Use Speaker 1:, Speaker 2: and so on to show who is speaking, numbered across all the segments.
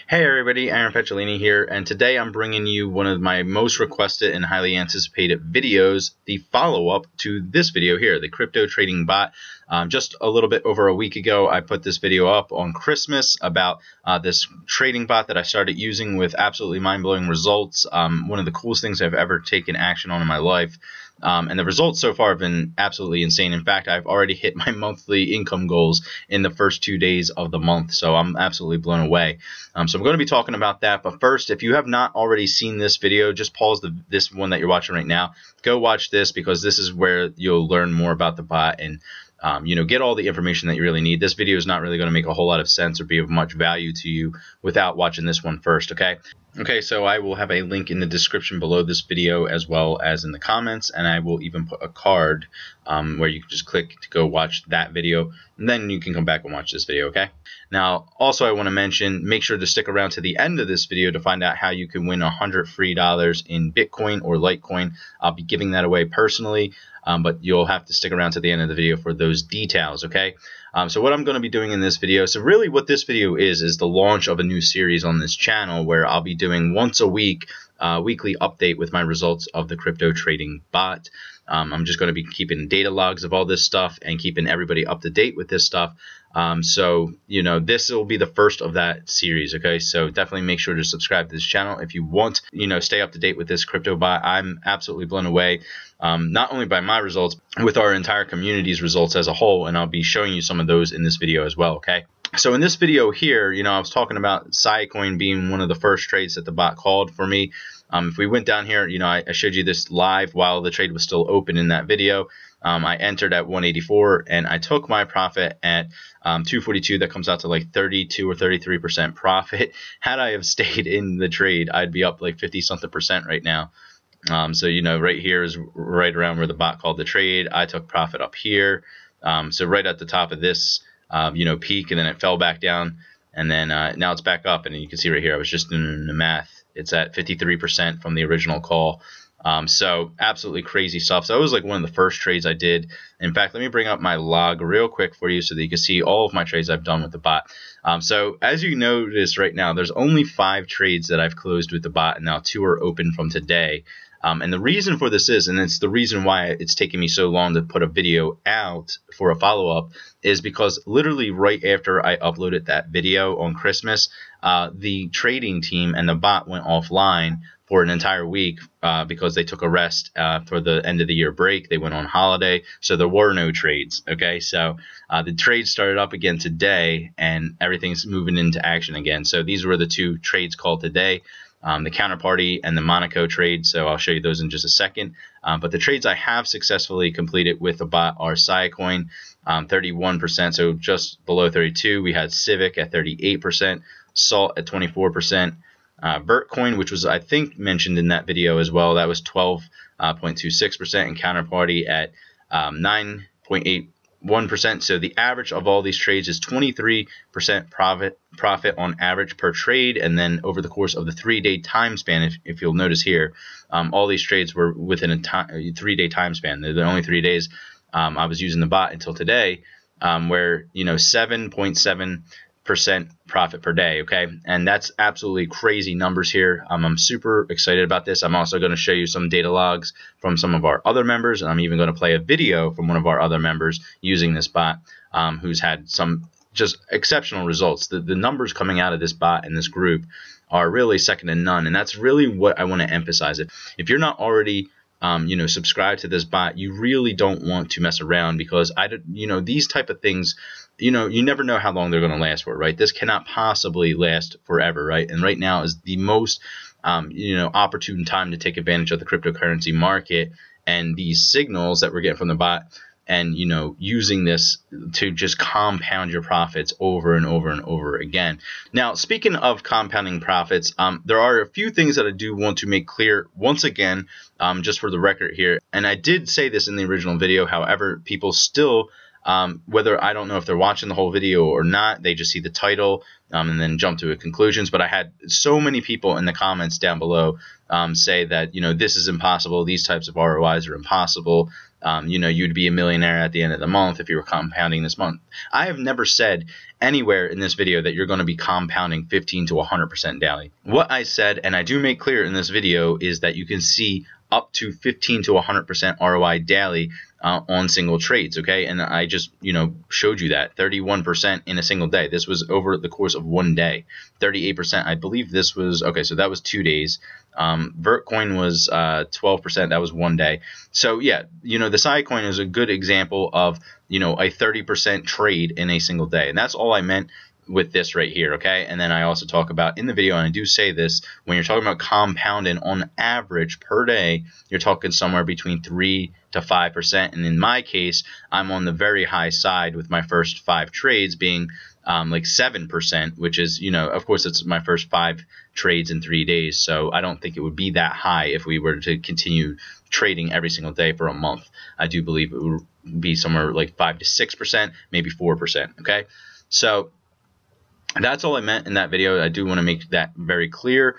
Speaker 1: Hey everybody, Aaron Petrolini here, and today I'm bringing you one of my most requested and highly anticipated videos, the follow-up to this video here, the crypto trading bot. Just a little bit over a week ago, I put this video up on Christmas about this trading bot that I started using with absolutely mind-blowing results. One of the coolest things I've ever taken action on in my life. And the results so far have been absolutely insane. In fact, I've already hit my monthly income goals in the first 2 days of the month, so I'm absolutely blown away. So I'm going to be talking about that, but first, if you have not already seen this video, just pause this one that you're watching right now. Go watch this, because this is where you'll learn more about the bot and get all the information that you really need. This video is not really going to make a whole lot of sense or be of much value to you without watching this one first, okay? Okay, so I will have a link in the description below this video as well as in the comments, and I will even put a card where you can just click to go watch that video, and then you can come back and watch this video, okay? Now, also I want to mention, make sure to stick around to the end of this video to find out how you can win $100 free in Bitcoin or Litecoin. I'll be giving that away personally, but you'll have to stick around to the end of the video for those details, okay? So what I'm going to be doing in this video, so really what this video is the launch of a new series on this channel where I'll be doing once a week, weekly update with my results of the crypto trading bot. I'm just going to be keeping data logs of all this stuff and keeping everybody up to date with this stuff. So, this will be the first of that series, okay? So definitely make sure to subscribe to this channel if you want, stay up to date with this crypto bot. I'm absolutely blown away, not only by my results, with our entire community's results as a whole, and I'll be showing you some of those in this video as well, okay? So in this video here, I was talking about Litecoin being one of the first trades that the bot called for me. If we went down here, I showed you this live while the trade was still open in that video. I entered at 184 and I took my profit at 242. That comes out to like 32 or 33% profit. Had I have stayed in the trade, I'd be up like 50-something% right now. So right here is right around where the bot called the trade. I took profit up here. So right at the top of this peak, and then it fell back down, and then now it's back up, and you can see right here I was just doing the math. It's at 53% from the original call. So absolutely crazy stuff. So that was like one of the first trades I did. In fact, let me bring up my log real quick for you so that you can see all of my trades I've done with the bot. So as you notice right now, there's only 5 trades that I've closed with the bot, and now 2 are open from today. And the reason for this is, and it's the reason why it's taken me so long to put a video out for a follow-up, is because literally right after I uploaded that video on Christmas, the trading team and the bot went offline for an entire week because they took a rest for the end of the year break. They went on holiday, so there were no trades, okay? So the trade started up again today, and everything's moving into action again. So these were the 2 trades called today. The counterparty and the Monaco trade, so I'll show you those in just a second. But the trades I have successfully completed with the bot are Litecoin, 31%, so just below 32. We had Civic at 38%, Salt at 24%, Bitcoin, which was I think mentioned in that video as well, that was 12.26%, and counterparty at 9.81%. So the average of all these trades is 23% profit on average per trade, and then over the course of the 3-day time span, if you'll notice here, all these trades were within a 3-day time span. They're the only 3 days I was using the bot until today, where 7.7% profit per day, okay? And that's absolutely crazy numbers here. I'm super excited about this. I'm also going to show you some data logs from some of our other members, and I'm even going to play a video from one of our other members using this bot, who's had some just exceptional results. The numbers coming out of this bot and this group are really second to none, and that's really what I want to emphasize. If you're not already subscribe to this bot, you really don't want to mess around, because these type of things, you never know how long they're going to last for, right? This cannot possibly last forever, right? And right now is the most opportune time to take advantage of the cryptocurrency market and these signals that we're getting from the bot, and using this to just compound your profits over and over and over again. Now, speaking of compounding profits, there are a few things that I do want to make clear once again, just for the record here. And I did say this in the original video, however, people still, whether I don't know if they're watching the whole video or not, they just see the title and then jump to conclusions. But I had so many people in the comments down below say that this is impossible, these types of ROIs are impossible, you'd be a millionaire at the end of the month if you were compounding this month. I have never said anywhere in this video that you're going to be compounding 15 to 100% daily. What I said, and I do make clear in this video, is that you can see up to 15 to 100% ROI daily on single trades, okay? And I just, showed you that 31% in a single day. This was over the course of one day. 38%, I believe this was, okay, so that was 2 days. Vertcoin was 12%, that was 1 day. So yeah, the Litecoin is a good example of, a 30% trade in a single day. And that's all I meant with this right here, okay? And then I also talk about in the video, and I do say this, when you're talking about compounding on average per day, you're talking somewhere between 3 to 5%. And in my case, I'm on the very high side with my first 5 trades being like 7%, which is, of course, it's my first 5 trades in 3 days. So I don't think it would be that high if we were to continue trading every single day for a month. I do believe it would be somewhere like 5 to 6%, maybe 4%, okay? So that's all I meant in that video. I do want to make that very clear.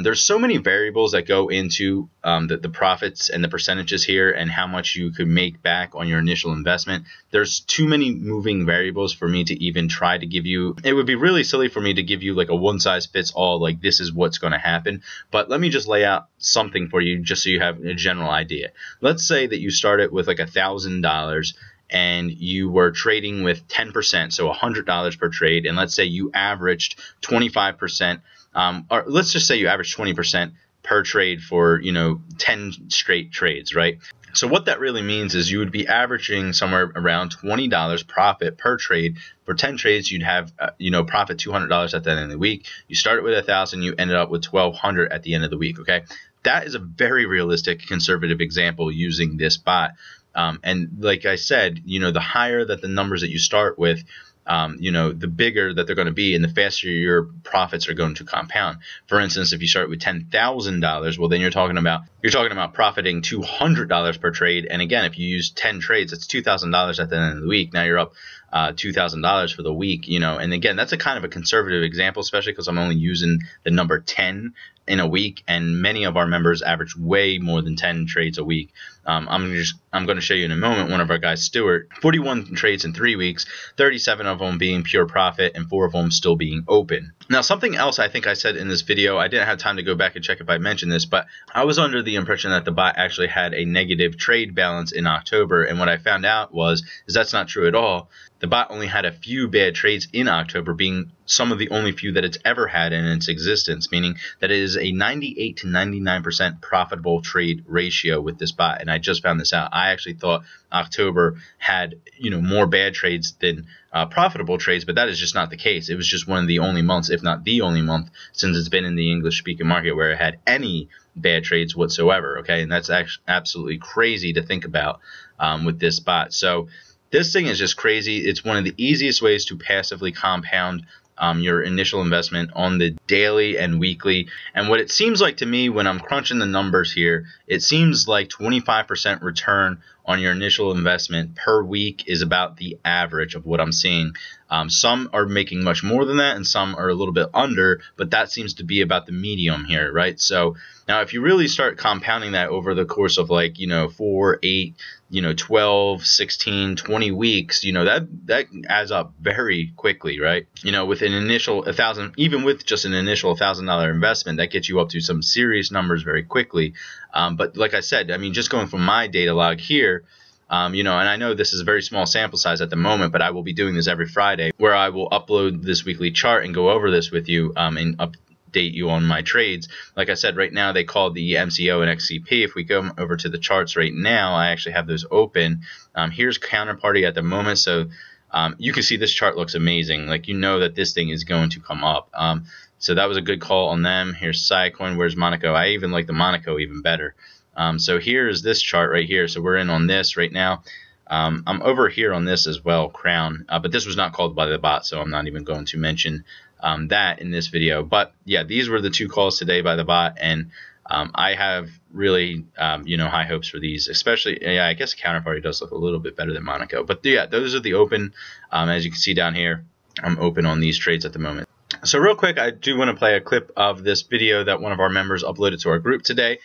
Speaker 1: There's so many variables that go into the profits and the percentages here and how much you could make back on your initial investment. There's too many moving variables for me to even try to give you. It would be really silly for me to give you like a one-size-fits-all, like this is what's going to happen. But let me just lay out something for you just so you have a general idea. Let's say that you started with like $1,000 and you were trading with 10%, so $100 per trade, and let's say you averaged 25%, or let's just say you averaged 20% per trade for 10 straight trades, right? So what that really means is you would be averaging somewhere around $20 profit per trade. For 10 trades, you'd have profit $200 at the end of the week. You started with 1,000, you ended up with 1,200 at the end of the week. Okay, that is a very realistic, conservative example using this bot. And like I said, the higher that the numbers that you start with, the bigger that they're going to be and the faster your profits are going to compound. For instance, if you start with $10,000, well, then you're talking about profiting $200 per trade. And again, if you use 10 trades, it's $2,000 at the end of the week. Now you're up $2,000 for the week, and again, that's a kind of a conservative example, especially because I'm only using the number 10 in a week, and many of our members average way more than 10 trades a week. I'm going to show you in a moment one of our guys, Stuart, 41 trades in 3 weeks, 37 of them being pure profit and 4 of them still being open. Now, something else I think I said in this video, I didn't have time to go back and check if I mentioned this, but I was under the impression that the bot actually had a negative trade balance in October, and what I found out is that's not true at all. The bot only had a few bad trades in October, being some of the only few that it's ever had in its existence, meaning that it is a 98 to 99% profitable trade ratio with this bot. And I just found this out. I actually thought October had more bad trades than profitable trades, but that is just not the case. It was just one of the only months, if not the only month, since it's been in the English-speaking market where it had any bad trades whatsoever. Okay, and that's actually absolutely crazy to think about with this bot. So this thing is just crazy. It's one of the easiest ways to passively compound your initial investment on the daily and weekly. And what it seems like to me when I'm crunching the numbers here, it seems like 25% return on your initial investment per week is about the average of what I'm seeing. Some are making much more than that and some are a little bit under, but that seems to be about the medium here, right? So now if you really start compounding that over the course of 4, 8, 12, 16, 20 weeks, that adds up very quickly, right? With an initial 1,000, even with just an initial $1,000 investment, that gets you up to some serious numbers very quickly. But like I said, just going from my data log here, and I know this is a very small sample size at the moment, but I will be doing this every Friday where I will upload this weekly chart and go over this with you and update you on my trades. Like I said, right now they call the MCO and XCP. If we go over to the charts right now, I actually have those open. Here's counterparty at the moment. So you can see this chart looks amazing. That this thing is going to come up. So that was a good call on them. Here's Litecoin. Where's Monaco? I even like the Monaco even better. So here's this chart right here. So we're in on this right now. I'm over here on this as well, Crown. But this was not called by the bot, so I'm not even going to mention that in this video. But yeah, these were the 2 calls today by the bot, and I have really high hopes for these, especially, yeah, I guess counterparty does look a little bit better than Monaco. But yeah, those are the open. As you can see down here, I'm open on these trades at the moment. So real quick, I do want to play a clip of this video that one of our members uploaded to our group today,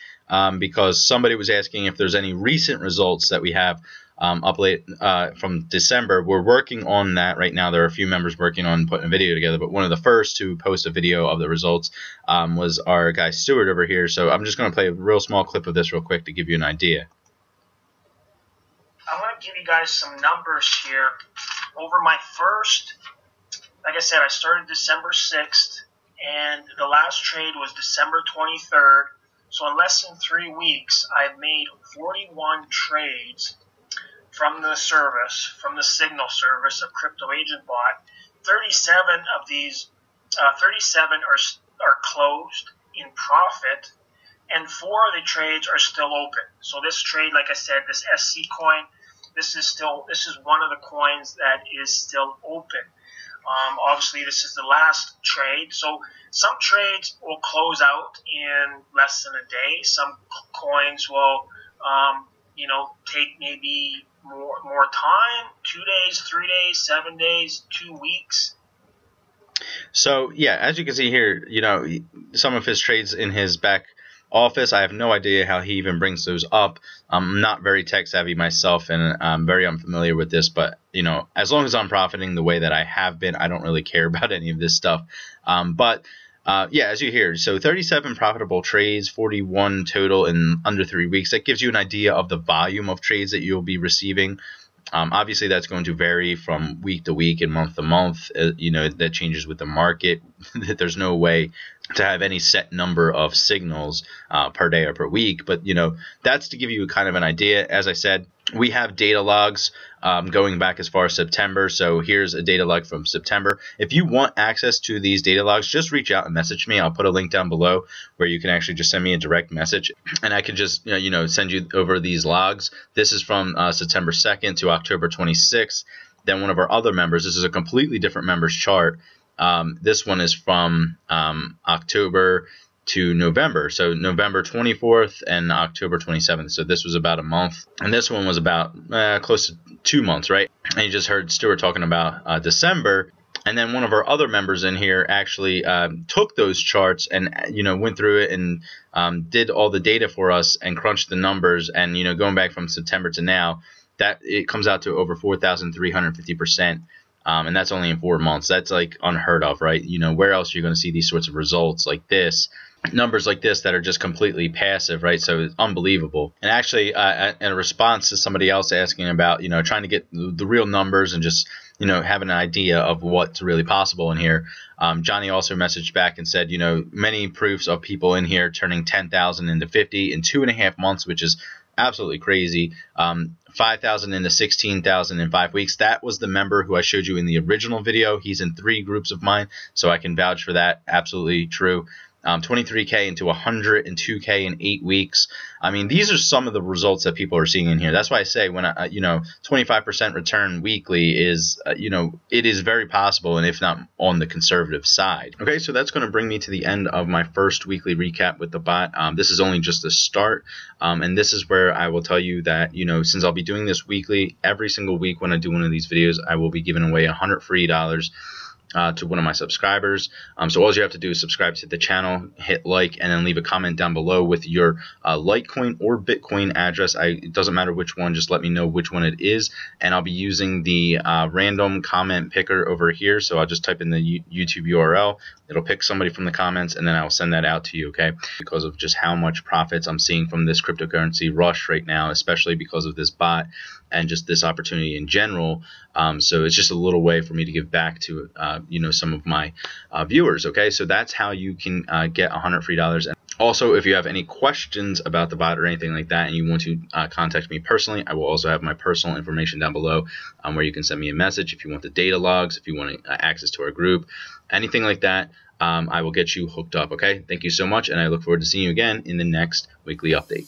Speaker 1: because somebody was asking if there's any recent results that we have from December. We're working on that right now. There are a few members working on putting a video together, but one of the first to post a video of the results was our guy Stuart over here. So I'm just going to play a real small clip of this real quick to give you an idea.
Speaker 2: I want to give you guys some numbers here. Over my first, like I said, I started December 6th, and the last trade was December 23rd. So in less than 3 weeks, I've made 41 trades from the service, from the signal service of Crypto Agent Bot. 37 of these, 37 are closed in profit, and 4 of the trades are still open. So this trade, like I said, this SC coin, this is one of the coins that is still open. Obviously, this is the last trade. So some trades will close out in less than a day. Some coins will, take maybe more time, 2 days, 3 days, 7 days, 2 weeks.
Speaker 1: So yeah, as you can see here, some of his trades in his back office. I have no idea how he even brings those up. I'm not very tech savvy myself, and I'm very unfamiliar with this, but as long as I'm profiting the way that I have been, I don't really care about any of this stuff. Yeah, as you hear, so 37 profitable trades, 41 total in under 3 weeks. That gives you an idea of the volume of trades that you'll be receiving. Obviously, that's going to vary from week to week and month to month. That changes with the market. There's no way to have any set number of signals per day or per week. But, that's to give you kind of an idea. As I said, we have data logs going back as far as September. So here's a data log from September. If you want access to these data logs, just reach out and message me. I'll put a link down below where you can actually just send me a direct message, and I can just send you over these logs. This is from September 2nd to October 26th. Then one of our other members, this is a completely different member's chart. This one is from October to November, so November 24th and October 27th. So this was about a month, and this one was about close to 2 months, right? And you just heard Stuart talking about December, and then one of our other members in here actually took those charts and went through it and did all the data for us and crunched the numbers, and going back from September to now, that it comes out to over 4,350%. And that's only in 4 months. That's like unheard of, right? Where else are you going to see these sorts of results like this? Numbers like this that are just completely passive, right? So it's unbelievable. And actually, in a response to somebody else asking about, trying to get the real numbers and just, having an idea of what's really possible in here, Johnny also messaged back and said, many proofs of people in here turning 10,000 into 50 in 2.5 months, which is absolutely crazy. 5,000 into 16,000 in 5 weeks. That was the member who I showed you in the original video. He's in 3 groups of mine, so I can vouch for that. Absolutely true. 23K into 102K in 8 weeks. I mean, these are some of the results that people are seeing in here. That's why I say when 25% return weekly is, it is very possible, and if not on the conservative side. Okay, so that's going to bring me to the end of my first weekly recap with the bot. This is only just the start, and this is where I will tell you that, since I'll be doing this weekly, every single week when I do one of these videos, I will be giving away $100 free to one of my subscribers. So all you have to do is subscribe to the channel, hit like, and then leave a comment down below with your Litecoin or Bitcoin address. It doesn't matter which one, just let me know which one it is, and I'll be using the random comment picker over here. So I'll just type in the YouTube URL, it'll pick somebody from the comments, and then I'll send that out to you, okay? Because of just how much profits I'm seeing from this cryptocurrency rush right now, especially because of this bot and just this opportunity in general. So it's just a little way for me to give back to some of my viewers. Okay, so that's how you can get $100 free. And also, if you have any questions about the bot or anything like that, and you want to contact me personally, I will also have my personal information down below, where you can send me a message if you want the data logs, if you want access to our group, anything like that. I will get you hooked up. Okay, thank you so much, and I look forward to seeing you again in the next weekly update.